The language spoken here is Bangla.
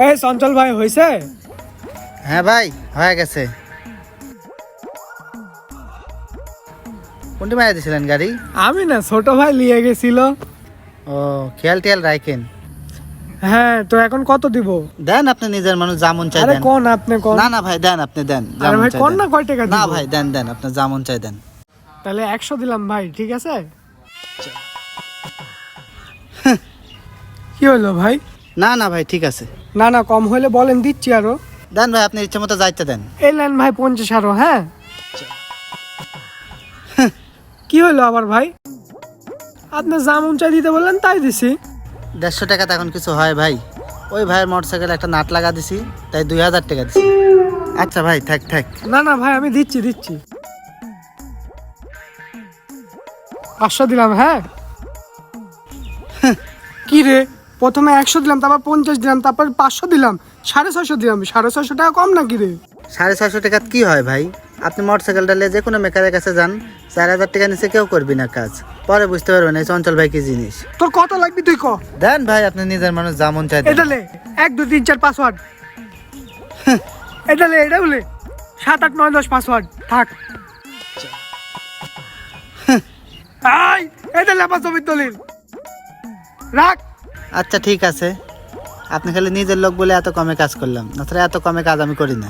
এই চঞ্চল ভাই হয়েছে? হ্যাঁ ভাই হয়ে গেছে। কোনটি মারা দিয়েছিলেন গাড়ি? আমি না, ছোট ভাই নিয়ে গেছিল। ও খেয়াল টিয়াল রাখেন। হ্যাঁ, তো এখন কত দিব? দেন, আপনি নিজের মানুষ, যেমন চাই আরে দেন। কোন আপনি কোন? না না ভাই দেন, আপনি দেন। আরে যেমন ভাই চাই কোন দেন। না, কয় টাকা না দিব? ভাই দেন দেন, আপনি যেমন চাই দেন। তাহলে 100 দিলাম ভাই, ঠিক আছে? কি হলো ভাই? না না ভাই ঠিক আছে। না না, কম হলে বলেন, দিচ্ছি আরো। দেন ভাই, আপনি ইচ্ছে মতো যাইতে দেন। এই নেন ভাই 50 আরো। হ্যাঁ, কি হলো আবার ভাই? আপনি যেমন চাই দিতে বললেন তাই দিছি। 150 টাকা তো এখন কিছু হয় ভাই? ওই ভাইয়ের মোটরসাইকেল একটা নাট লাগা দিছি, তাই 2000 টাকা দিছি। আচ্ছা ভাই থাক থাক। না না ভাই, আমি দিচ্ছি 500 দিলাম। হ্যাঁ, কি রে, প্রথমে 100 দিলাম, তারপর 50 দিলাম, তারপর 500 দিলাম, 650 দিলাম। 650 টাকা কম নাকি রে? 650 টাকা কি হয় ভাই? আপনি মোটরসাইকেলটা নিয়ে যে কোনো মেকারের কাছে যান, 4000 টাকা নিচে কেউ করবি না কাজ। পরে বুঝতে পারবেন এই চঞ্চল ভাই কি জিনিস। তোর কত লাগবে তুই ক। দেন ভাই, আপনি নিজের মানুষ, যেমন চাই দেন। এটা লে 1 2 3 4 পাসওয়ার্ড। এটা লে, এটা বলে 7 8 9 10 পাসওয়ার্ড থাক। আই, এটা লে 500 দলিল রাখ। আচ্ছা ঠিক আছে, আপনি খালি নিজের লোক বলে এত কমে কাজ করলাম, না এত কমে কাজ আমি করি না।